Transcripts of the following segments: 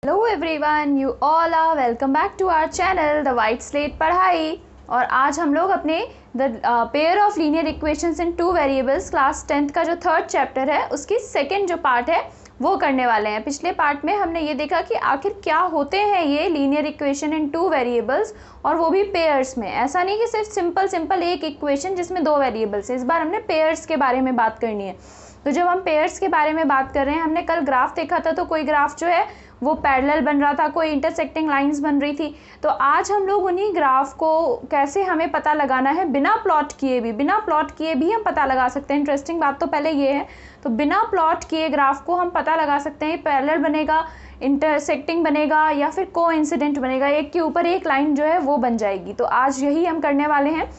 Hello everyone, you all are welcome back to our channel the white slate पढ़ाई। और आज हम लोग अपने the pair of linear equations in two variables class 10th का जो थर्ड चैप्टर है उसकी सेकंड जो पार्ट है वो करने वाले हैं। पिछले पार्ट में हमने ये देखा कि आखिर क्या होते हैं ये linear equation in two variables, और वो भी पेयर्स में। ऐसा नहीं कि सिर्फ सिंपल एक इक्वेशन जिसमें दो वेरिएबल्स है। इस बार हमने पेयर्स के बारे में बात करनी है। तो जब हम पेयर्स के बारे में बात कर रहे हैं, हमने कल ग्राफ देखा था, तो कोई ग्राफ जो है वो पैरेलल बन रहा था, कोई इंटरसेक्टिंग लाइंस बन रही थी। तो आज हम लोग उन्हीं ग्राफ को कैसे हमें पता लगाना है, बिना प्लॉट किए भी हम पता लगा सकते हैं। इंटरेस्टिंग बात तो पहले ये है, तो बिना प्लॉट किए ग्राफ को हम पता लगा सकते हैं पैरेलल बनेगा, इंटरसेक्टिंग बनेगा या फिर कोइंसिडेंट बनेगा, एक के ऊपर एक लाइन जो है वो बन जाएगी। तो आज यही हम करने वाले हैं,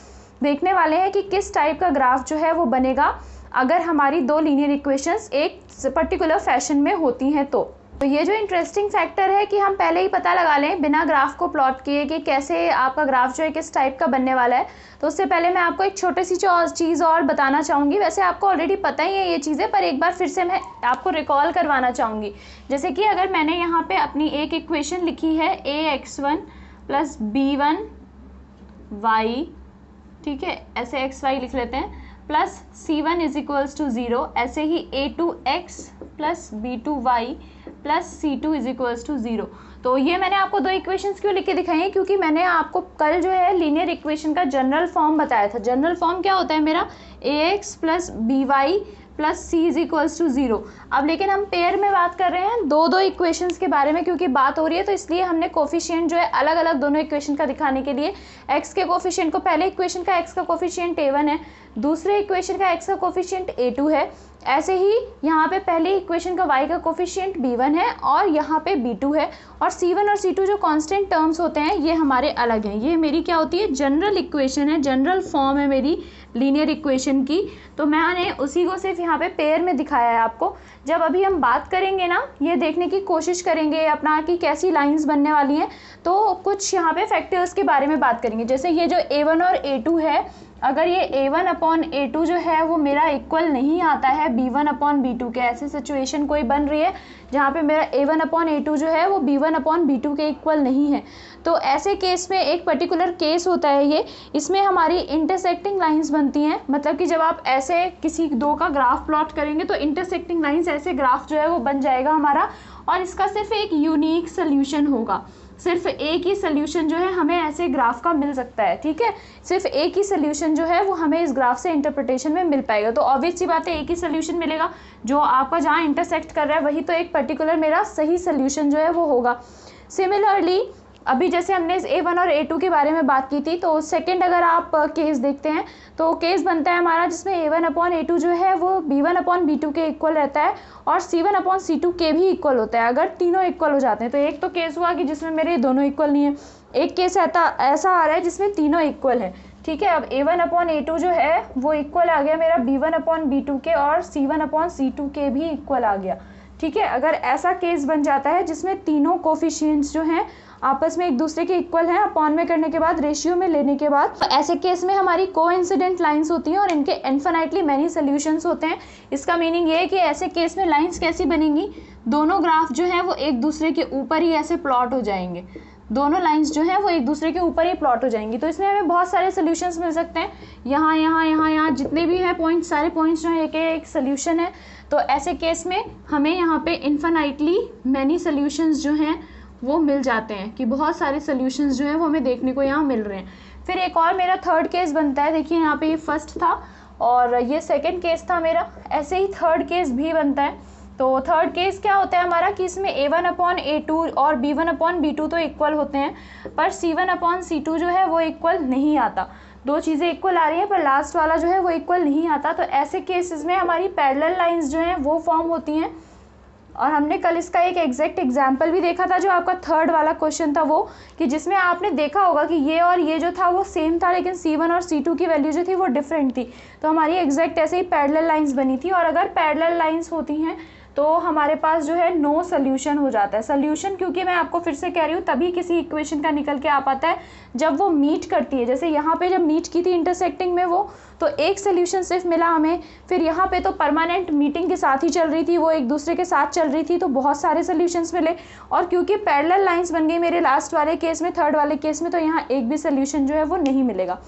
देखने वाले हैं कि किस टाइप का ग्राफ जो है वो बनेगा अगर हमारी दो लीनियर इक्वेशंस एक पर्टिकुलर फैशन में होती हैं। तो ये जो इंटरेस्टिंग फैक्टर है कि हम पहले ही पता लगा लें बिना ग्राफ को प्लॉट किए कि कैसे आपका ग्राफ जो है किस टाइप का बनने वाला है। तो उससे पहले मैं आपको एक छोटी सी चीज़ और बताना चाहूँगी। वैसे आपको ऑलरेडी पता ही है ये चीज़ें, पर एक बार फिर से मैं आपको रिकॉल करवाना चाहूँगी। जैसे कि अगर मैंने यहाँ पे अपनी एक इक्वेशन लिखी है ax1 प्लस b1y, ठीक है, ऐसे xy लिख लेते हैं, plus c1 is equals to 0, ऐसे ही a2x plus b2y plus c2 is equals to 0। तो ये मैंने आपको दो इक्वेशंस क्यों लिख के दिखाई है, क्योंकि मैंने आपको कल जो है लीनियर इक्वेशन का जनरल फॉर्म बताया था। जनरल फॉर्म क्या होता है मेरा, ax plus by plus c is equals to 0। अब लेकिन हम पेयर में बात कर रहे हैं दो इक्वेशंस के बारे में, क्योंकि बात हो रही है, तो इसलिए हमने कोफिशिएंट जो है अलग अलग दोनों इक्वेशन का दिखाने के लिए x के कोफिशिएंट को, पहले इक्वेशन का x का कोफिशिएंट a1 है, दूसरे इक्वेशन का x का कोफिशिएंट a2 है, ऐसे ही यहाँ पे पहले इक्वेशन का y का कोफिशिएंट b1 है और यहाँ पे b2 है, और c1 और c2 जो कांस्टेंट टर्म्स होते हैं ये हमारे अलग हैं। ये मेरी क्या होती है, जनरल इक्वेशन है, जनरल फॉर्म है मेरी लीनियर इक्वेशन की। तो मैंने उसी को सिर्फ यहाँ पे पेयर में दिखाया है आपको। जब अभी हम बात करेंगे ना, ये देखने की कोशिश करेंगे अपना कि कैसी लाइंस बनने वाली हैं, तो कुछ यहाँ पे फैक्टर्स के बारे में बात करेंगे। जैसे ये जो a1 और a2 है, अगर ये a1 अपॉन a2 जो है वो मेरा इक्वल नहीं आता है b1 अपॉन b2 के, ऐसी सिचुएशन कोई बन रही है जहाँ पे मेरा a1 अपॉन a2 जो है वो b1 अपॉन b2 के इक्वल नहीं है, तो ऐसे केस में एक पर्टिकुलर केस होता है ये, इसमें हमारी इंटरसेक्टिंग लाइंस बनती हैं। मतलब कि जब आप ऐसे किसी दो का ग्राफ प्लॉट करेंगे तो इंटरसेक्टिंग लाइंस, ऐसे ग्राफ जो है वो बन जाएगा हमारा, और इसका सिर्फ एक यूनिक सोल्यूशन होगा। सिर्फ एक ही सोल्यूशन जो है हमें ऐसे ग्राफ का मिल सकता है, ठीक है, सिर्फ एक ही सोल्यूशन जो है वो हमें इस ग्राफ से इंटरप्रिटेशन में मिल पाएगा। तो ऑब्वियस सी बात है, एक ही सोल्यूशन मिलेगा, जो आपका जहाँ इंटरसेक्ट कर रहा है वही तो एक पर्टिकुलर मेरा सही सोल्यूशन जो है वो होगा। सिमिलरली अभी जैसे हमने इस a1 और a2 के बारे में बात की थी, तो सेकंड अगर आप केस देखते हैं तो केस बनता है हमारा जिसमें a1 अपॉन a2 जो है वो b1 अपॉन b2 के इक्वल रहता है, और c1 अपॉन c2 के भी इक्वल होता है अगर तीनों इक्वल हो जाते हैं। तो एक तो केस हुआ कि जिसमें मेरे दोनों इक्वल नहीं है, एक केस ऐसा आ रहा है जिसमें तीनों इक्वल है, ठीक है। अब a1 अपॉन a2 जो है वो इक्वल आ गया मेरा b1 अपॉन b2 के, और c1 अपॉन c2 के भी इक्वल आ गया, ठीक है। अगर ऐसा केस बन जाता है जिसमें तीनों कोफिशिएंट्स जो हैं आपस में एक दूसरे के इक्वल हैं, अपॉन में करने के बाद, रेशियो में लेने के बाद, तो ऐसे केस में हमारी कोइंसिडेंट लाइंस होती हैं और इनके इन्फिनाइटली मैनी सॉल्यूशंस होते हैं। इसका मीनिंग ये है कि ऐसे केस में लाइंस कैसी बनेंगी, दोनों ग्राफ जो है वो एक दूसरे के ऊपर ही ऐसे प्लॉट हो जाएंगे, दोनों लाइंस जो है वो एक दूसरे के ऊपर ही प्लॉट हो जाएंगी। तो इसमें हमें बहुत सारे सोल्यूशंस मिल सकते हैं, यहाँ यहाँ यहाँ यहाँ जितने भी हैं पॉइंट्स, सारे पॉइंट्स जो है एक सोल्यूशन है। तो ऐसे केस में हमें यहाँ पे इन्फिनाइटली मैनी सोल्यूशंस जो हैं वो मिल जाते हैं, कि बहुत सारे सोल्यूशंस जो हैं वो हमें देखने को यहाँ मिल रहे हैं। फिर एक और मेरा थर्ड केस बनता है, देखिए यहाँ पे ये फर्स्ट था और ये सेकंड केस था मेरा, ऐसे ही थर्ड केस भी बनता है। तो थर्ड केस क्या होता है हमारा कि इसमें a1 अपॉन a2 और b1 अपॉन b2 तो इक्वल होते हैं, पर c1 अपॉन c2 जो है वो इक्वल नहीं आता। दो चीज़ें इक्वल आ रही हैं पर लास्ट वाला जो है वो इक्वल नहीं आता। तो ऐसे केसेस में हमारी पैरेलल लाइंस जो हैं वो फॉर्म होती हैं, और हमने कल इसका एक एग्जैक्ट एग्जाम्पल भी देखा था, जो आपका थर्ड वाला क्वेश्चन था वो, कि जिसमें आपने देखा होगा कि ये और ये जो था वो सेम था, लेकिन c1 और c2 की वैल्यू जो थी वो डिफरेंट थी। तो हमारी एग्जैक्ट ऐसे ही पैरेलल लाइंस बनी थी, और अगर पैरेलल लाइंस होती हैं तो हमारे पास जो है नो सोल्यूशन हो जाता है। सोल्यूशन क्योंकि मैं आपको फिर से कह रही हूँ तभी किसी इक्वेशन का निकल के आ पाता है जब वो मीट करती है। जैसे यहाँ पे जब मीट की थी इंटरसेक्टिंग में वो, तो एक सोल्यूशन सिर्फ मिला हमें। फिर यहाँ पे तो परमानेंट मीटिंग के साथ ही चल रही थी, वो एक दूसरे के साथ चल रही थी, तो बहुत सारे सोल्यूशंस मिले। और क्योंकि पैरेलल लाइंस बन गई मेरे लास्ट वाले केस में, थर्ड वाले केस में, तो यहाँ एक भी सोल्यूशन जो है वो नहीं मिलेगा।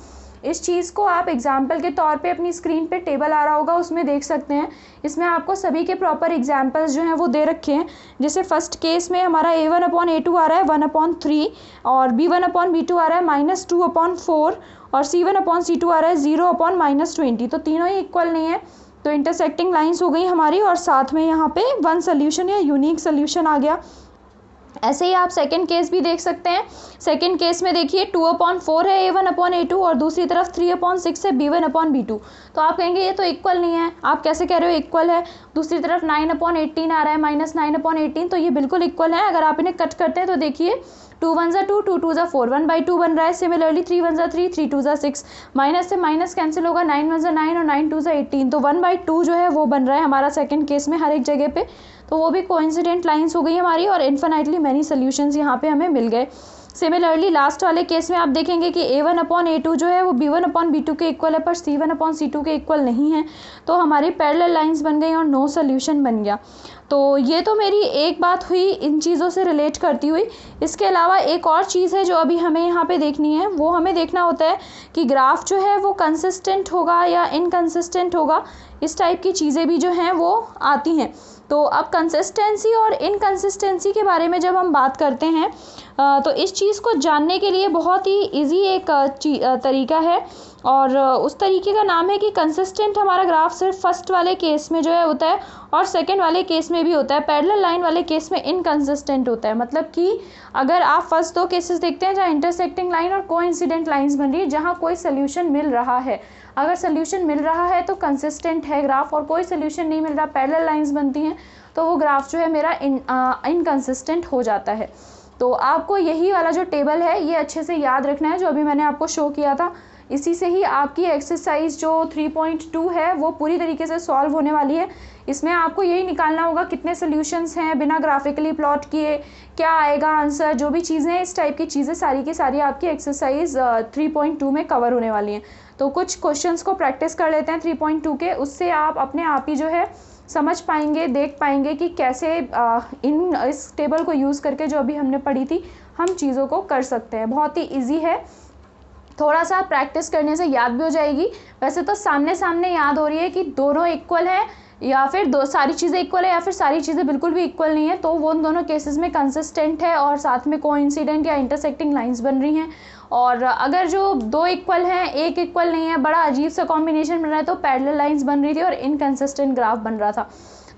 इस चीज़ को आप एग्जाम्पल के तौर पे अपनी स्क्रीन पे टेबल आ रहा होगा उसमें देख सकते हैं। इसमें आपको सभी के प्रॉपर एग्जाम्पल्स जो हैं वो दे रखे हैं। जैसे फर्स्ट केस में हमारा a1/a2 आ रहा है 1/3, और b1/b2 आ रहा है -2/4, और c1/c2 आ रहा है 0/-20। तो तीनों ही इक्वल नहीं है, तो इंटरसेक्टिंग लाइंस हो गई हमारी, और साथ में यहाँ पे वन सोल्यूशन या यूनिक सोल्यूशन आ गया। ऐसे ही आप सेकंड केस भी देख सकते हैं। सेकंड केस में देखिए 2/4 है a1/a2, और दूसरी तरफ 3/6 है b1/b2। तो आप कहेंगे ये तो इक्वल नहीं है, आप कैसे कह रहे हो इक्वल है? दूसरी तरफ 9/18 आ रहा है -9/18, तो ये बिल्कुल इक्वल है। अगर आप इन्हें कट करते हैं तो देखिए 2 1 2 2 2 4 1/2 बन रहा है। सिमिलरली 3 1 3 3 2 6, माइनस से माइनस कैंसिल होगा, 9 1 9 और 9 2 18, तो 1/2 जो है वो बन रहा है हमारा सेकंड केस में हर एक जगह पे। तो वो भी कोइंसिडेंट लाइंस हो गई हमारी, और इन्फिनिटली मैनी सोल्यूशंस यहाँ पे हमें मिल गए। सिमिलरली लास्ट वाले केस में आप देखेंगे कि a1/a2 जो है वो b1/b2 के इक्वल है, पर c1/c2 के इक्वल नहीं है। तो हमारी पैरेलल लाइंस बन गई और नो सोल्यूशन बन गया। तो ये तो मेरी एक बात हुई इन चीज़ों से रिलेट करती हुई। इसके अलावा एक और चीज़ है जो अभी हमें यहाँ पे देखनी है, वो हमें देखना होता है कि ग्राफ जो है वो कंसिस्टेंट होगा या इनकंसिस्टेंट होगा। इस टाइप की चीज़ें भी जो हैं वो आती हैं। तो अब कंसिस्टेंसी और इनकंसिस्टेंसी के बारे में जब हम बात करते हैं तो इस चीज़ को जानने के लिए बहुत ही इजी एक तरीका है, और उस तरीके का नाम है कि कंसिस्टेंट हमारा ग्राफ सिर्फ फर्स्ट वाले केस में जो है होता है, और सेकंड वाले केस में भी होता है। पैरेलल लाइन वाले केस में इनकंसिस्टेंट होता है। मतलब कि अगर आप फर्स्ट दो केसेस देखते हैं जहाँ इंटरसेक्टिंग लाइन और कोइंसिडेंट लाइंस बन रही है, जहाँ कोई सोल्यूशन मिल रहा है, अगर सोल्यूशन मिल रहा है तो कंसिस्टेंट है ग्राफ, और कोई सोल्यूशन नहीं मिल रहा, पैरेलल लाइंस बनती हैं, तो वो ग्राफ जो है मेरा इनकंसिस्टेंट हो जाता है। तो आपको यही वाला जो टेबल है ये अच्छे से याद रखना है, जो अभी मैंने आपको शो किया था। इसी से ही आपकी एक्सरसाइज जो 3.2 है वो पूरी तरीके से सॉल्व होने वाली है। इसमें आपको यही निकालना होगा कितने सोल्यूशंस हैं बिना ग्राफिकली प्लॉट किए, क्या आएगा आंसर, जो भी चीज़ें हैं, इस टाइप की चीज़ें सारी की सारी आपकी एक्सरसाइज 3.2 में कवर होने वाली हैं। तो कुछ क्वेश्चंस को प्रैक्टिस कर लेते हैं 3.2 के, उससे आप अपने आप ही जो है समझ पाएंगे, देख पाएंगे कि कैसे इस टेबल को यूज़ करके जो अभी हमने पढ़ी थी हम चीज़ों को कर सकते हैं। बहुत ही ईजी है, थोड़ा सा प्रैक्टिस करने से याद भी हो जाएगी। वैसे तो सामने सामने याद हो रही है कि दोनों इक्वल है, या फिर दो सारी चीज़ें इक्वल है, या फिर सारी चीज़ें बिल्कुल भी इक्वल नहीं है, तो वो उन दोनों केसेस में कंसिस्टेंट है और साथ में कोइंसिडेंट या इंटरसेक्टिंग लाइंस बन रही हैं। और अगर जो दो इक्वल हैं एक इक्वल नहीं है, बड़ा अजीब सा कॉम्बिनेशन बन रहा है, तो पैरेलल लाइंस बन रही थी और इनकंसिस्टेंट ग्राफ बन रहा था।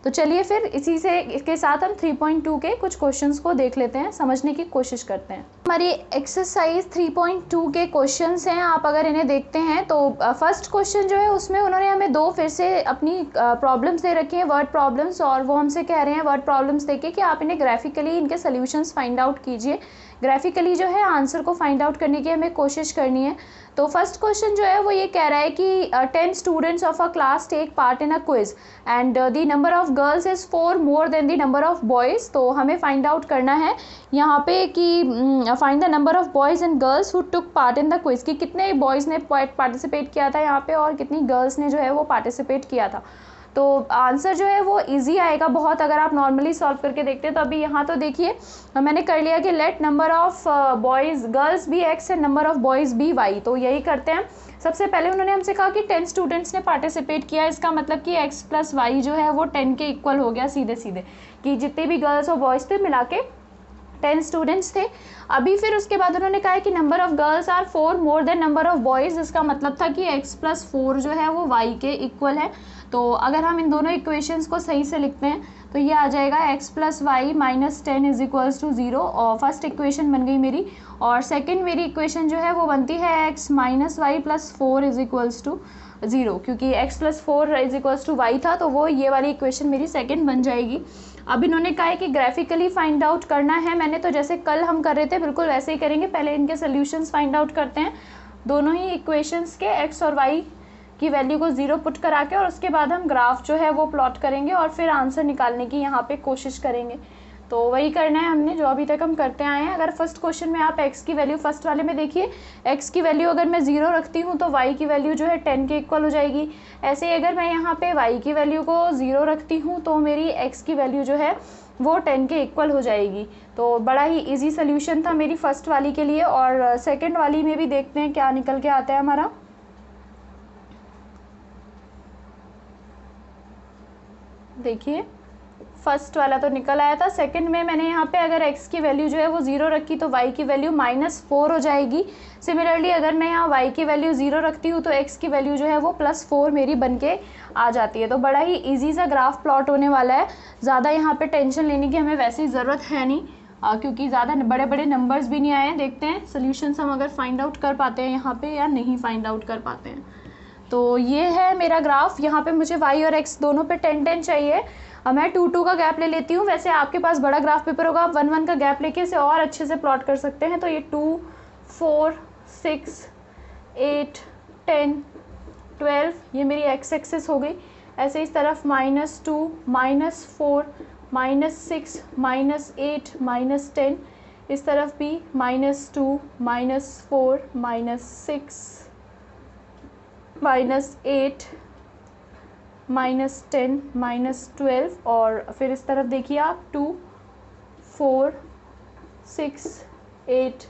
तो चलिए फिर इसी से इसके साथ हम 3.2 के कुछ क्वेश्चंस को देख लेते हैं, समझने की कोशिश करते हैं। हमारी एक्सरसाइज 3.2 के क्वेश्चंस हैं, आप अगर इन्हें देखते हैं तो फर्स्ट क्वेश्चन जो है उसमें उन्होंने हमें दो फिर से अपनी प्रॉब्लम्स दे रखी हैं, वर्ड प्रॉब्लम्स, और वो हमसे कह रहे हैं वर्ड प्रॉब्लम्स देके कि आप इन्हें ग्राफिकली इनके सोल्यूशंस फाइंड आउट कीजिए। ग्राफिकली जो है आंसर को फाइंड आउट करने की हमें कोशिश करनी है। तो फर्स्ट क्वेश्चन जो है वो ये कह रहा है कि 10 students of a class take part in a quiz and the number of girls is 4 more than the number of boys. तो हमें फाइंड आउट करना है यहाँ पे कि find the number of boys and girls who took part in the quiz, कि कितने boys ने पार्टिसिपेट किया था यहाँ पे और कितनी गर्ल्स ने जो है वो पार्टिसिपेट किया था। तो आंसर जो है वो इजी आएगा बहुत अगर आप नॉर्मली सॉल्व करके देखते हैं। तो अभी यहाँ तो देखिए मैंने कर लिया कि let number of boys girls be X and number of boys be Y. तो यही करते हैं। सबसे पहले उन्होंने हमसे कहा कि 10 स्टूडेंट्स ने पार्टिसिपेट किया, इसका मतलब कि x प्लस वाई जो है वो 10 के इक्वल हो गया सीधे सीधे, कि जितने भी गर्ल्स और बॉयज़ थे मिला के 10 स्टूडेंट्स थे। अभी फिर उसके बाद उन्होंने कहा कि number of girls are 4 more than number of boys, इसका मतलब था कि x प्लस 4 जो है वो y के इक्वल है। तो अगर हम इन दोनों इक्वेशंस को सही से लिखते हैं तो ये आ जाएगा x plus Y minus 10 is equals to 0, और फर्स्ट इक्वेशन बन गई मेरी। और सेकेंड मेरी इक्वेशन जो है वो बनती है x minus Y plus 4 is equals to 0, क्योंकि x plus 4 is equals to Y था, तो वो ये वाली इक्वेशन मेरी सेकेंड बन जाएगी। अब इन्होंने कहा है कि ग्राफिकली फाइंड आउट करना है। मैंने तो जैसे कल हम कर रहे थे बिल्कुल वैसे ही करेंगे, पहले इनके सोल्यूशंस फाइंड आउट करते हैं। दोनों ही इक्वेशंस के x और y की वैल्यू को 0 पुट करा के और उसके बाद हम ग्राफ जो है वो प्लॉट करेंगे और फिर आंसर निकालने की यहाँ पे कोशिश करेंगे। तो वही करना है हमने जो अभी तक हम करते आए हैं। अगर फर्स्ट क्वेश्चन में आप x की वैल्यू, फर्स्ट वाले में देखिए x की वैल्यू अगर मैं 0 रखती हूँ तो y की वैल्यू जो है 10 के इक्वल हो जाएगी। ऐसे ही अगर मैं यहाँ पे y की वैल्यू को 0 रखती हूँ तो मेरी x की वैल्यू जो है वो 10 के इक्वल हो जाएगी। तो बड़ा ही इजी सोल्यूशन था मेरी फर्स्ट वाली के लिए। और सेकेंड वाली में भी देखते हैं क्या निकल के आता है हमारा। देखिए फर्स्ट वाला तो निकल आया था। सेकंड में मैंने यहाँ पे अगर x की वैल्यू जो है वो 0 रखी तो y की वैल्यू -4 हो जाएगी। सिमिलरली अगर मैं यहाँ y की वैल्यू 0 रखती हूँ तो x की वैल्यू जो है वो +4 मेरी बन के आ जाती है। तो बड़ा ही ईजी सा ग्राफ प्लॉट होने वाला है। ज़्यादा यहाँ पे टेंशन लेने की हमें वैसे ही ज़रूरत है नहीं, क्योंकि ज़्यादा बड़े बड़े नंबर्स भी नहीं आए हैं। देखते हैं सोल्यूशंस हम अगर फाइंड आउट कर पाते हैं यहाँ पे या नहीं फाइंड आउट कर पाते हैं। तो ये है मेरा ग्राफ। यहाँ पे मुझे y और x दोनों पे 10-10 चाहिए। मैं 2-2 का गैप ले लेती हूँ। वैसे आपके पास बड़ा ग्राफ पेपर होगा, आप 1-1 का गैप लेके इसे और अच्छे से प्लॉट कर सकते हैं। तो ये 2, 4, 6, 8, 10, 12 ये मेरी x एक्सिस हो गई। ऐसे इस तरफ -2, -4, -6, -8, -10, इस तरफ भी -2, -4, -6, -8, -10, -12 और फिर इस तरफ देखिए आप 2, 4, 6, 8,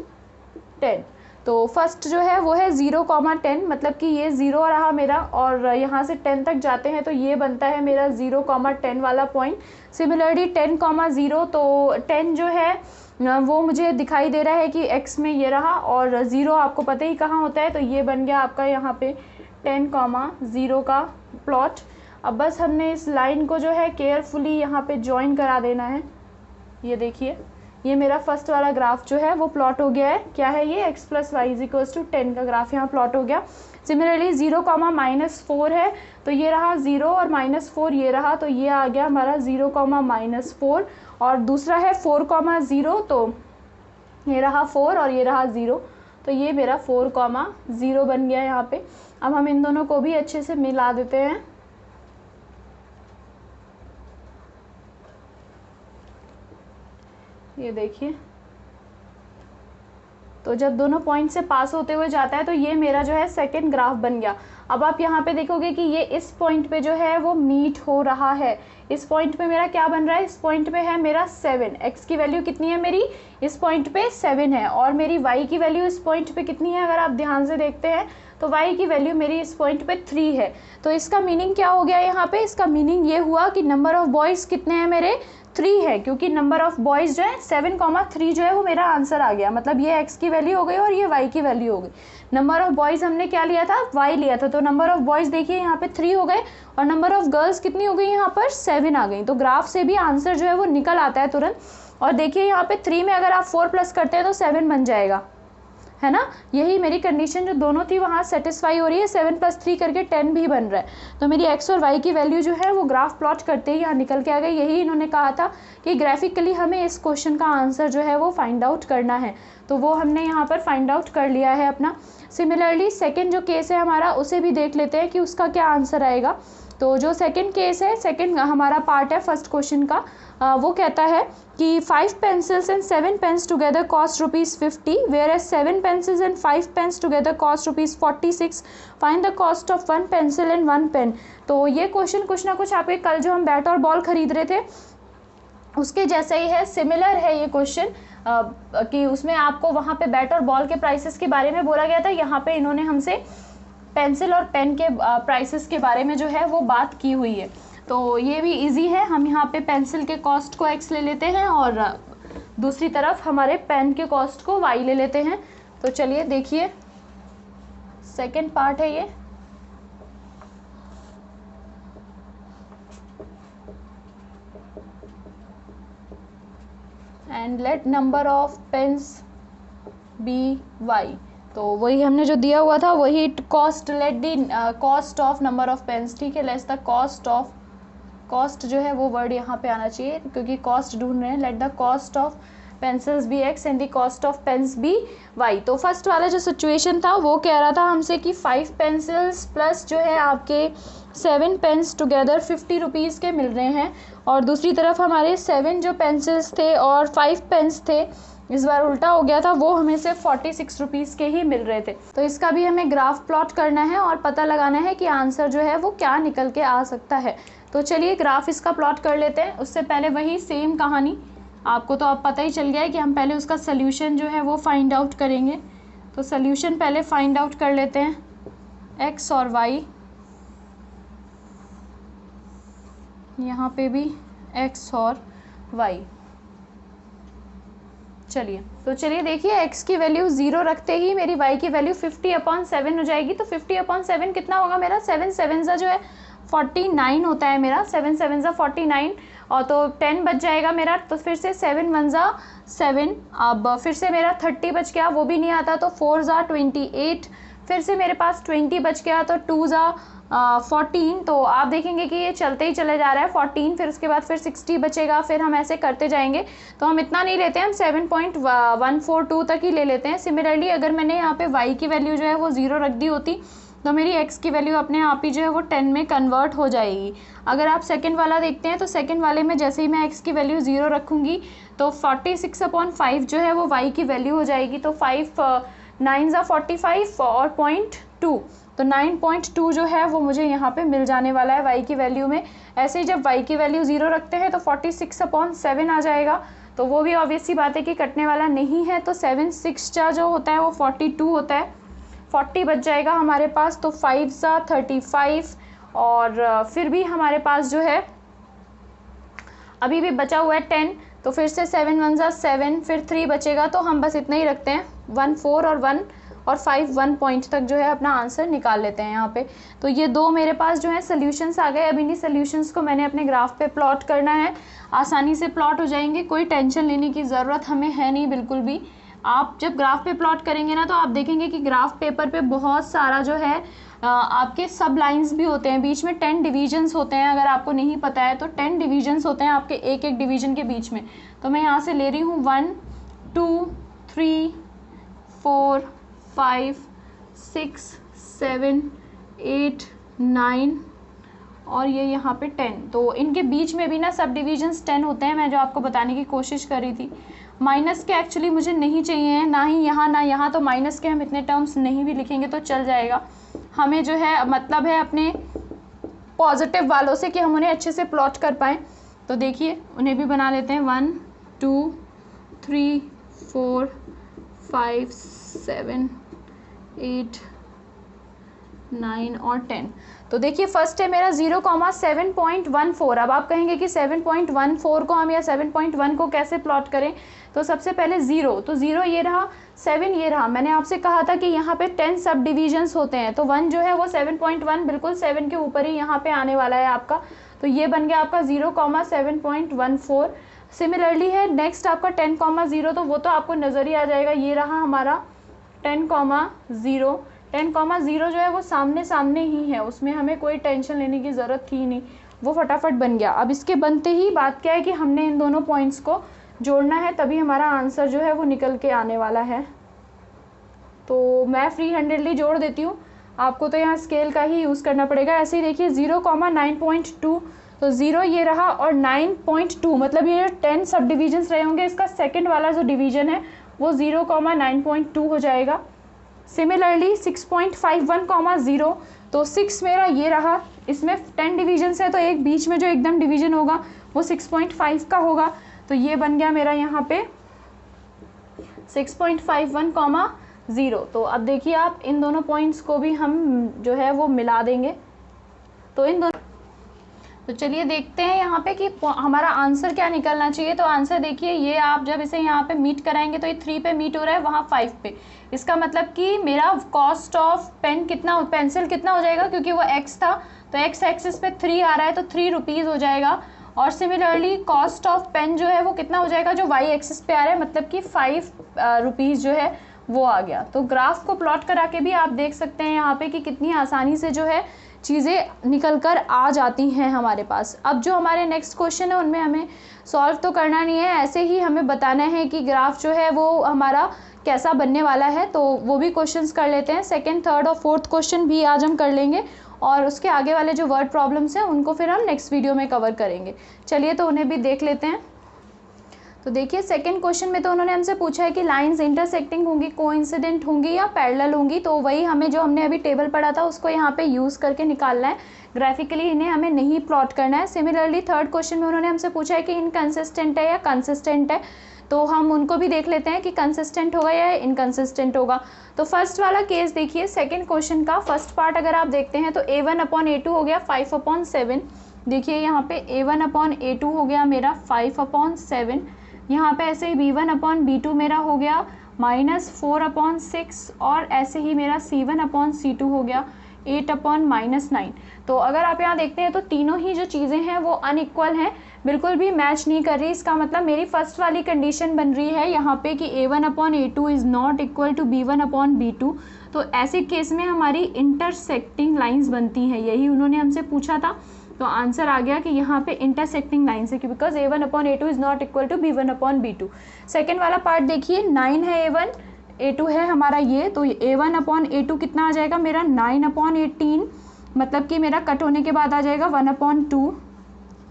10। तो फर्स्ट जो है वो है 0,10, मतलब कि ये 0 रहा मेरा और यहाँ से 10 तक जाते हैं तो ये बनता है मेरा 0,10 वाला पॉइंट। सिमिलरली 10,0 तो 10 जो है वो मुझे दिखाई दे रहा है कि x में ये रहा और 0 आपको पता ही कहाँ होता है। तो ये बन गया आपका यहाँ पे 10,0 का प्लॉट। अब बस हमने इस लाइन को जो है केयरफुली यहाँ पे ज्वाइन करा देना है। ये देखिए ये मेरा फर्स्ट वाला ग्राफ जो है वो प्लॉट हो गया है। क्या है ये x + y = 10 का ग्राफ यहाँ प्लॉट हो गया। सिमिलरली 0, -4 है तो ये रहा 0 और -4 ये रहा, तो ये आ गया हमारा 0, -4 और दूसरा है 4,0 तो ये रहा 4 और ये रहा 0, तो ये मेरा 4,0 बन गया यहाँ पे। अब हम इन दोनों को भी अच्छे से मिला देते हैं। ये देखिए तो जब दोनों पॉइंट से पास होते हुए जाता है तो ये मेरा जो है सेकंड ग्राफ बन गया। अब आप यहाँ पे देखोगे कि ये इस पॉइंट पे जो है वो मीट हो रहा है। इस पॉइंट पे मेरा क्या बन रहा है, इस पॉइंट पे है मेरा 7, x की वैल्यू कितनी है मेरी, इस पॉइंट पे 7 है और मेरी y की वैल्यू इस पॉइंट पे कितनी है, अगर आप ध्यान से देखते हैं तो y की वैल्यू मेरी इस पॉइंट पे 3 है। तो इसका मीनिंग क्या हो गया यहाँ पे, इसका मीनिंग ये हुआ कि नंबर ऑफ बॉयज़ कितने हैं मेरे, 3 है, क्योंकि नंबर ऑफ बॉयज़ जो है 7,3 जो है वो मेरा आंसर आ गया। मतलब ये x की वैल्यू हो गई और ये y की वैल्यू हो गई। नंबर ऑफ बॉयज़ हमने क्या लिया था, y लिया था, तो नंबर ऑफ बॉयज़ देखिए यहाँ पे 3 हो गए और नंबर ऑफ गर्ल्स कितनी हो गई यहाँ पर 7 आ गई। तो ग्राफ से भी आंसर जो है वो निकल आता है तुरंत। और देखिए यहाँ पे 3 में अगर आप 4 प्लस करते हैं तो 7 बन जाएगा, है ना। यही मेरी कंडीशन जो दोनों थी वहाँ सेटिस्फाई हो रही है। 7 + 3 करके 10 भी बन रहा है। तो मेरी x और y की वैल्यू जो है वो ग्राफ प्लॉट करते ही यहाँ निकल के आ गई। यही इन्होंने कहा था कि ग्राफिकली हमें इस क्वेश्चन का आंसर जो है वो फाइंड आउट करना है, तो वो हमने यहाँ पर फाइंड आउट कर लिया है अपना। सिमिलरली सेकेंड जो केस है हमारा उसे भी देख लेते हैं कि उसका क्या आंसर आएगा। तो जो सेकंड केस है, सेकंड हमारा पार्ट है फर्स्ट क्वेश्चन का, वो कहता है कि 5 pencils and 7 pens together cost ₹50, whereas 7 pencils and 5 pens together cost ₹46. Find the cost of 1 pencil and 1 pen. तो ये क्वेश्चन कुछ ना कुछ आपके कल जो हम बैट और बॉल खरीद रहे थे उसके जैसा ही है, सिमिलर है ये क्वेश्चन, कि उसमें आपको वहाँ पे बैट और बॉल के प्राइसेस के बारे में बोला गया था। यहाँ पे इन्होंने हमसे पेंसिल और पेन के प्राइसेस के बारे में जो है वो बात की हुई है। तो ये भी इजी है। हम यहाँ पे पेंसिल के कॉस्ट को x ले लेते हैं और दूसरी तरफ हमारे पेन के कॉस्ट को y ले लेते हैं। तो चलिए देखिए सेकंड पार्ट है ये। And let number of pens be y। तो वही हमने जो दिया हुआ था वही cost, let the cost of number of pens, ठीक है। Let's the cost of, cost जो है वो वर्ड यहाँ पे आना चाहिए क्योंकि कॉस्ट ढूंढ रहे हैं। Let the cost of pencils be X and the cost of pens be Y. तो फर्स्ट वाला जो सिचुएशन था वो कह रहा था हमसे कि 5 पेंसिल्स प्लस जो है आपके 7 पेन्स टुगेदर 50 रुपीज़ के मिल रहे हैं, और दूसरी तरफ हमारे 7 जो पेंसिल्स थे और 5 पेन्स थे, इस बार उल्टा हो गया था, वो हमें सिर्फ 46 रुपीज़ के ही मिल रहे थे। तो इसका भी हमें ग्राफ प्लॉट करना है और पता लगाना है कि आंसर जो है वो क्या निकल के आ सकता है। तो चलिए ग्राफ इसका प्लॉट कर लेते हैं। उससे पहले वही सेम कहानी, आपको तो अब पता ही चल गया है कि हम पहले उसका सल्यूशन जो है वो फाइंड आउट करेंगे। तो सल्यूशन पहले फाइंड आउट कर लेते हैं, एक्स और वाई, यहाँ पे भी x और y। चलिए देखिए, x की वैल्यू 0 रखते ही मेरी y की वैल्यू 50/7 हो जाएगी। तो 50/7 कितना होगा मेरा, 7 7 जो है 49 होता है मेरा, 7 7 49, और तो 10 बच जाएगा मेरा। तो फिर से 7 1 7, अब फिर से मेरा 30 बच गया, वो भी नहीं आता, तो 4 28, फिर से मेरे पास 20 बच गया, तो 2 14। तो आप देखेंगे कि ये चलते ही चले जा रहा है 14, फिर उसके बाद फिर 60 बचेगा, फिर हम ऐसे करते जाएंगे। तो हम इतना नहीं लेते हैं, हम 7.142 तक ही ले लेते हैं। सिमिलरली अगर मैंने यहाँ पे y की वैल्यू जो है वो 0 रख दी होती तो मेरी x की वैल्यू अपने आप ही जो है वो 10 में कन्वर्ट हो जाएगी। अगर आप सेकंड वाला देखते हैं तो सेकंड वाले में जैसे ही मैं x की वैल्यू 0 रखूँगी तो 46/5 जो है वो y की वैल्यू हो जाएगी। तो 5 9 45 और 0.2, तो 9.2 जो है वो मुझे यहाँ पे मिल जाने वाला है y की वैल्यू में। ऐसे ही जब y की वैल्यू 0 रखते हैं तो 46/7 आ जाएगा, तो वो भी ऑब्वियस सी बात है कि कटने वाला नहीं है। तो 7 6 जो होता है वो 42 होता है, 40 बच जाएगा हमारे पास। तो 5 35, और फिर भी हमारे पास जो है अभी भी बचा हुआ है 10, तो फिर से 7 1 7, फिर 3 बचेगा। तो हम बस इतना ही रखते हैं, 1 4 और 1 और 5 1 पॉइंट तक जो है अपना आंसर निकाल लेते हैं यहाँ पे। तो ये दो मेरे पास जो है सॉल्यूशंस आ गए। अब इन्हीं सॉल्यूशंस को मैंने अपने ग्राफ पे प्लॉट करना है, आसानी से प्लॉट हो जाएंगे, कोई टेंशन लेने की ज़रूरत हमें है नहीं बिल्कुल भी। आप जब ग्राफ पे प्लॉट करेंगे ना तो आप देखेंगे कि ग्राफ पेपर पे बहुत सारा जो है आपके सब लाइंस भी होते हैं, बीच में 10 डिवीजन्स होते हैं। अगर आपको नहीं पता है तो 10 डिवीजन्स होते हैं आपके एक एक डिवीजन के बीच में। तो मैं यहाँ से ले रही हूँ 1 2 3 4 5 6 7 8 9 और ये यहाँ पे 10। तो इनके बीच में भी ना सब डिविजन्स 10 होते हैं, मैं जो आपको बताने की कोशिश कर रही थी। माइनस के एक्चुअली मुझे नहीं चाहिए हैं, ना ही यहाँ ना यहाँ, तो माइनस के हम इतने टर्म्स नहीं भी लिखेंगे तो चल जाएगा। हमें जो है मतलब है अपने पॉजिटिव वालों से कि हम उन्हें अच्छे से प्लॉट कर पाएँ। तो देखिए उन्हें भी बना लेते हैं, 1 2 3 4 5 7 8 9 और 10। तो देखिए फर्स्ट है मेरा 0,7.14। अब आप कहेंगे कि 7.14 को हम या 7.1 को कैसे प्लॉट करें। तो सबसे पहले 0, तो 0 ये रहा, 7 ये रहा। मैंने आपसे कहा था कि यहाँ पे 10 सब डिविजन्स होते हैं, तो 1 जो है वो 7.1 बिल्कुल 7 के ऊपर ही यहाँ पे आने वाला है आपका। तो ये बन गया आपका 0,7.14। सिमिलरली है नेक्स्ट आपका 10,0, तो वो तो आपको नज़र ही आ जाएगा, ये रहा हमारा 10,0। 10,0 जो है वो सामने सामने ही है, उसमें हमें कोई टेंशन लेने की ज़रूरत थी नहीं, वो फटाफट बन गया। अब इसके बनते ही बात क्या है कि हमने इन दोनों पॉइंट्स को जोड़ना है, तभी हमारा आंसर जो है वो निकल के आने वाला है। तो मैं फ्री हैंडेडली जोड़ देती हूँ, आपको तो यहाँ स्केल का ही यूज़ करना पड़ेगा। ऐसे ही देखिए 0,9.2, तो 0 ये रहा और 9.2, मतलब ये 10 सब डिविजन्स रहे होंगे, इसका सेकेंड वाला जो डिवीजन है वो 0,9.2 हो जाएगा। सिमिलरली 6.51,0, तो 6 मेरा ये रहा, इसमें 10 डिविजन्स है तो एक बीच में जो एकदम डिवीजन होगा वो 6.5 का होगा। तो ये बन गया मेरा यहाँ पे 6.51,0। तो अब देखिए आप इन दोनों पॉइंट्स को भी हम जो है वो मिला देंगे। तो इन दोनों, तो चलिए देखते हैं यहाँ पे कि हमारा आंसर क्या निकलना चाहिए। तो आंसर देखिए, ये आप जब इसे यहाँ पे मीट कराएंगे तो ये 3 पे मीट हो रहा है, वहाँ 5 पे। इसका मतलब कि मेरा कॉस्ट ऑफ पेंसिल कितना हो जाएगा, क्योंकि वो x था तो x एक्सिस पे 3 आ रहा है तो 3 रुपीज़ हो जाएगा। और सिमिलरली कॉस्ट ऑफ पेन जो है वो कितना हो जाएगा, जो y एक्सिस पे आ रहा है, मतलब कि 5 रुपीज़ जो है वो आ गया। तो ग्राफ को प्लॉट करा के भी आप देख सकते हैं यहाँ पे कि कितनी आसानी से जो है चीज़ें निकल कर आ जाती हैं हमारे पास। अब जो हमारे नेक्स्ट क्वेश्चन है उनमें हमें सॉल्व तो करना नहीं है, ऐसे ही हमें बताना है कि ग्राफ जो है वो हमारा कैसा बनने वाला है। तो वो भी क्वेश्चंस कर लेते हैं, सेकंड, थर्ड और फोर्थ क्वेश्चन भी आज हम कर लेंगे, और उसके आगे वाले जो वर्ड प्रॉब्लम्स हैं उनको फिर हम नेक्स्ट वीडियो में कवर करेंगे। चलिए तो उन्हें भी देख लेते हैं। तो देखिए सेकंड क्वेश्चन में तो उन्होंने हमसे पूछा है कि लाइंस इंटरसेक्टिंग होंगी, कोइंसिडेंट होंगी या पैरेलल होंगी। तो वही हमें जो हमने अभी टेबल पढ़ा था उसको यहाँ पे यूज़ करके निकालना है, ग्राफिकली इन्हें हमें नहीं प्लॉट करना है। सिमिलरली थर्ड क्वेश्चन में उन्होंने हमसे पूछा है कि इनकंसिस्टेंट है या कंसिस्टेंट है, तो हम उनको भी देख लेते हैं कि कंसिस्टेंट होगा या इनकंसिस्टेंट होगा। तो फर्स्ट वाला केस देखिए, सेकेंड क्वेश्चन का फर्स्ट पार्ट अगर आप देखते हैं तो a1/a2 हो गया 5/7। देखिए यहाँ पे a1/a2 हो गया मेरा 5/7। यहाँ पे ऐसे ही b1/b2 मेरा हो गया -4/6, और ऐसे ही मेरा c1/c2 हो गया 8/-9। तो अगर आप यहाँ देखते हैं तो तीनों ही जो चीज़ें हैं वो अनइक्वल हैं, बिल्कुल भी मैच नहीं कर रही। इसका मतलब मेरी फर्स्ट वाली कंडीशन बन रही है यहाँ पे कि a1/a2 is not equal to b1/b2। तो ऐसे केस में हमारी इंटरसेक्टिंग लाइंस बनती हैं, यही उन्होंने हमसे पूछा था। तो आंसर आ गया कि यहाँ पे इंटरसेक्टिंग लाइंस है, because a1/a2 is not equal to b1/b2। Second वाला पार्ट देखिए, 9 है a1/a2 है हमारा ये, तो a1/a2 कितना आ जाएगा मेरा 9/18, मतलब कि मेरा कट होने के बाद आ जाएगा 1/2।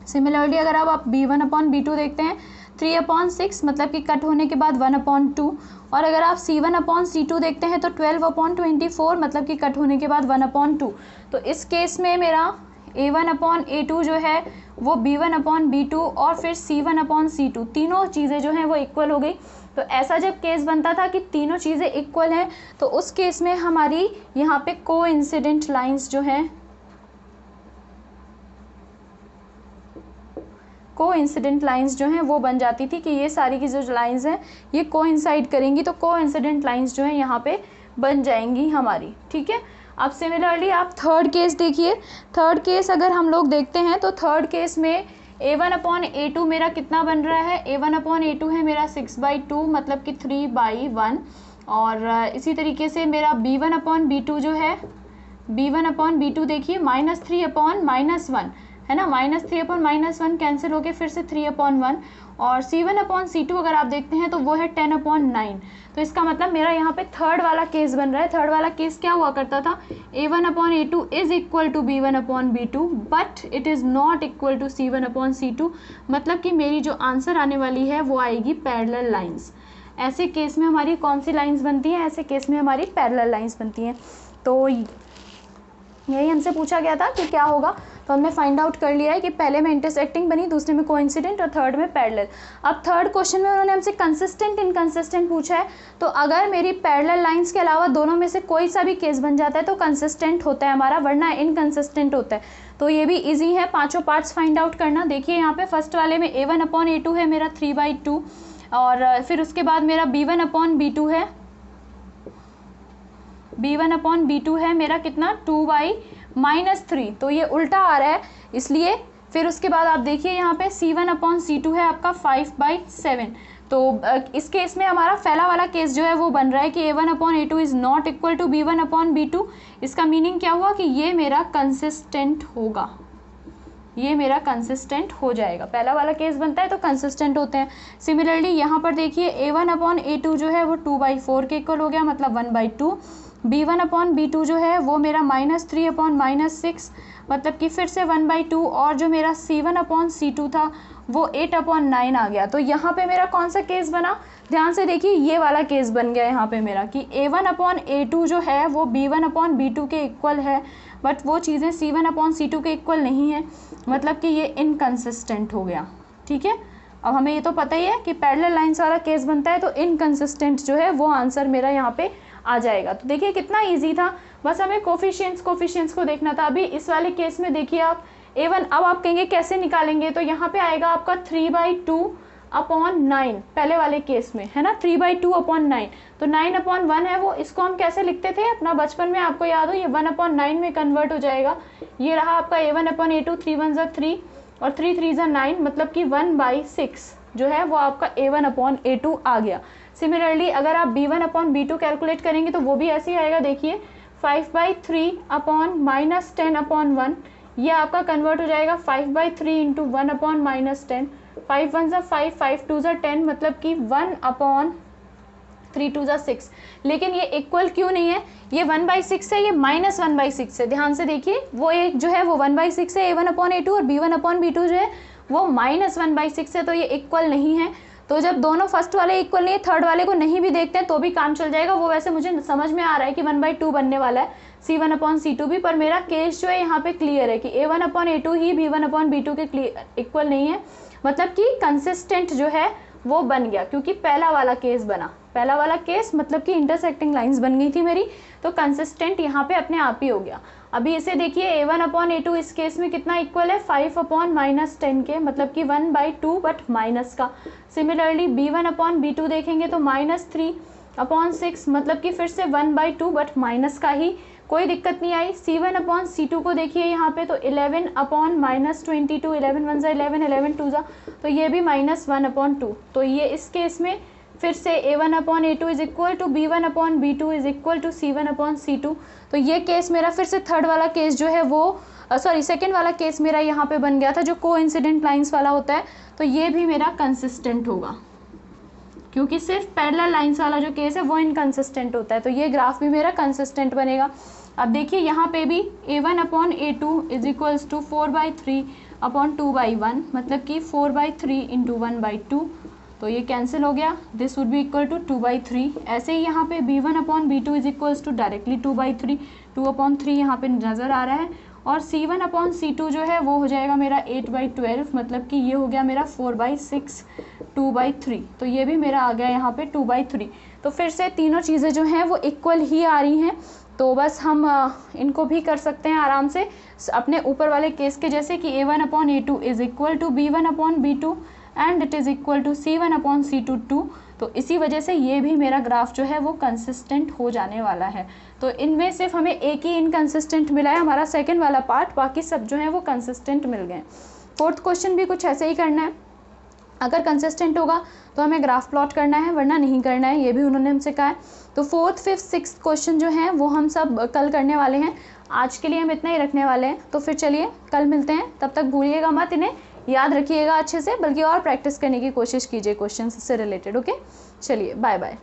सिमिलरली अगर आप b1/b2 देखते हैं 3/6, मतलब कि कट होने के बाद 1/2। और अगर आप c1/c2 देखते हैं तो 12/24, मतलब कि कट होने के बाद 1/2। तो इस केस में मेरा a1/a2 जो है वो b1/b2 और फिर c1/c2 तीनों चीज़ें जो हैं वो इक्वल हो गई। तो ऐसा जब केस बनता था कि तीनों चीज़ें इक्वल हैं, तो उस केस में हमारी यहाँ पे कोइंसिडेंट लाइंस जो हैं, कोइंसिडेंट लाइंस जो हैं वो बन जाती थी कि ये सारी की जो लाइंस हैं ये कोइंसाइड करेंगी, तो कोइंसिडेंट लाइंस जो हैं यहाँ पे बन जाएंगी हमारी। ठीक है, अब सिमिलरली आप थर्ड केस देखिए। थर्ड केस अगर हम लोग देखते हैं तो थर्ड केस में a1/a2 मेरा कितना बन रहा है, a1/a2 है मेरा 6/2, मतलब कि 3/1। और इसी तरीके से मेरा b1/b2 जो है, b1/b2 देखिए -3/-1 है ना, -3/-1 कैंसिल होके फिर से 3/1। और c1/c2 अगर आप देखते हैं तो वो है 10/9। तो इसका मतलब मेरा यहाँ पे थर्ड वाला केस बन रहा है। थर्ड वाला केस क्या हुआ करता था, a1/a2 is equal to b1/b2 but it is not equal to c1/c2, मतलब कि मेरी जो आंसर आने वाली है वो आएगी पैरेलल लाइंस। ऐसे केस में हमारी कौन सी लाइंस बनती हैं, ऐसे केस में हमारी पैरेलल लाइंस बनती हैं। तो यही हमसे पूछा गया था कि क्या होगा, तो हमने फाइंड आउट कर लिया है कि पहले में इंटरसेक्टिंग बनी, दूसरे में कोइंसिडेंट और थर्ड में पैरेलल। अब थर्ड क्वेश्चन में उन्होंने हमसे कंसिस्टेंट इनकंसिस्टेंट पूछा है। तो अगर मेरी पैरेलल लाइंस के अलावा दोनों में से कोई सा भी केस बन जाता है तो कंसिस्टेंट होता है हमारा, वरना इनकंसिस्टेंट होता है। तो ये भी ईजी है पाँचों पार्ट्स फाइंड आउट करना। देखिए यहाँ पे फर्स्ट वाले में a1/a2 है मेरा 3/2, और फिर उसके बाद मेरा b1/b2 है, b1/b2 है मेरा कितना 2/-3। तो ये उल्टा आ रहा है इसलिए। फिर उसके बाद आप देखिए यहाँ पे c1/c2 है आपका 5/7। तो इस केस में हमारा पहला वाला केस जो है वो बन रहा है कि a1/a2 is not equal to b1/b2। इसका मीनिंग क्या हुआ कि ये मेरा कंसिस्टेंट होगा, ये मेरा कंसिस्टेंट हो जाएगा। पहला वाला केस बनता है तो कंसिस्टेंट होते हैं। सिमिलरली यहाँ पर देखिए a1/a2 जो है वो 2/4 के इक्वल हो गया, मतलब 1/2। b1/b2 जो है वो मेरा -3/-6, मतलब कि फिर से 1/2। और जो मेरा c1/c2 था वो 8/9 आ गया। तो यहाँ पे मेरा कौन सा केस बना, ध्यान से देखिए, ये वाला केस बन गया यहाँ पे मेरा कि a1/a2 जो है वो b1/b2 के इक्वल है, बट वो चीज़ें c1/c2 के इक्वल नहीं है, मतलब कि ये इनकंसिस्टेंट हो गया। ठीक है, अब हमें ये तो पता ही है कि पैरेलल लाइंस वाला केस बनता है तो इनकंसिस्टेंट जो है वो आंसर मेरा यहाँ पे आ जाएगा। तो देखिए कितना इजी था, बस हमें कोफिशिएंट्स को देखना था। अभी इस वाले केस में देखिए आप a1, अब आप कहेंगे कैसे निकालेंगे, तो यहाँ पे आएगा आपका 3/2/9 पहले वाले केस में, है ना, 3/2/9। तो 9/1 है वो, इसको हम कैसे लिखते थे अपना बचपन में, आपको याद हो, ये 1/9 में कन्वर्ट हो जाएगा। ये रहा आपका a1/a2, 3 1 ज़ा 3 और 3 3 ज़ा 9, मतलब कि 1/6 जो है वो आपका a1/a2 आ गया। सिमिलरली अगर आप b1/b2 कैलकुलेट करेंगे तो वो भी ऐसे ही आएगा। देखिए 5/3/-10/1, ये आपका कन्वर्ट हो जाएगा 5/3 इंटू 1/-10। 5 1 5, 5 2 10, मतलब कि 1/3 2 6। लेकिन ये इक्वल क्यों नहीं है, ये 1/6 है, ये -1/6 है। ध्यान से देखिए, वो एक जो है वो 1/6 है a1/a2, और b1/b2 जो है वो -1/6 है, तो ये इक्वल नहीं है। तो जब दोनों फर्स्ट वाले इक्वल नहीं है, थर्ड वाले को नहीं भी देखते हैं तो भी काम चल जाएगा। वो वैसे मुझे समझ में आ रहा है कि 1/2 बनने वाला है c1/c2 भी, पर मेरा केस जो है यहाँ पे क्लियर है कि a1/a2 ही b1/b2 के इक्वल नहीं है, मतलब कि कंसिस्टेंट जो है वो बन गया, क्योंकि पहला वाला केस बना। पहला वाला केस मतलब कि इंटरसेक्टिंग लाइंस बन गई थी मेरी, तो कंसिस्टेंट यहाँ पे अपने आप ही हो गया। अभी इसे देखिए a1/a2 इस केस में कितना इक्वल है, 5/-10 के, मतलब कि 1/2 बट माइनस का। सिमिलरली b1/b2 देखेंगे तो -3/6, मतलब कि फिर से 1/2 बट माइनस का ही, कोई दिक्कत नहीं आई। c1/c2 को देखिए यहाँ पे तो 11/-22, 11 1 11, 11 2, तो ये भी -1/2। तो ये इस केस में फिर से a1/a2 is equal to b1/b2 is equal to c1/c2। तो ये केस मेरा फिर से थर्ड वाला केस जो है वो सेकंड वाला केस मेरा यहाँ पे बन गया था, जो कोइंसिडेंट लाइंस वाला होता है। तो ये भी मेरा कंसिस्टेंट होगा, क्योंकि सिर्फ पैरेलल लाइंस वाला जो केस है वो इनकंसिस्टेंट होता है। तो ये ग्राफ भी मेरा कंसिस्टेंट बनेगा। अब देखिए यहाँ पे भी a1/a2 इज इक्वल्स टू 4/3/2/1, मतलब कि 4/3 इंटू 1/2, तो ये कैंसिल हो गया। This would be equal to 2/3। ऐसे ही यहाँ पे b1/b2 is equals to directly 2/3, 2/3 यहाँ पे नज़र आ रहा है। और c1/c2 जो है वो हो जाएगा मेरा 8/12, मतलब कि ये हो गया मेरा 4/6, 2/3। तो ये भी मेरा आ गया यहाँ पे 2/3। तो फिर से तीनों चीज़ें जो हैं वो इक्वल ही आ रही हैं। तो बस हम इनको भी कर सकते हैं आराम से अपने ऊपर वाले केस के जैसे कि a1/a2 is equal to b1/b2 and it is equal to c1/c2 2। तो इसी वजह से ये भी मेरा ग्राफ जो है वो कंसिस्टेंट हो जाने वाला है। तो इनमें सिर्फ हमें एक ही इनकंसिस्टेंट मिला है, हमारा सेकंड वाला पार्ट, बाकी सब जो है वो कंसिस्टेंट मिल गए। फोर्थ क्वेश्चन भी कुछ ऐसे ही करना है। अगर कंसिस्टेंट होगा तो हमें ग्राफ प्लॉट करना है, वरना नहीं करना है, ये भी उन्होंने हमसे कहा है। तो फोर्थ, फिफ्थ, सिक्स्थ क्वेश्चन जो हैं वो हम सब कल करने वाले हैं। आज के लिए हम इतना ही रखने वाले हैं। तो फिर चलिए कल मिलते हैं, तब तक भूलिएगा मत, इन्हें याद रखिएगा अच्छे से, बल्कि और प्रैक्टिस करने की कोशिश कीजिए क्वेश्चन से रिलेटेड। ओके, चलिए बाय बाय।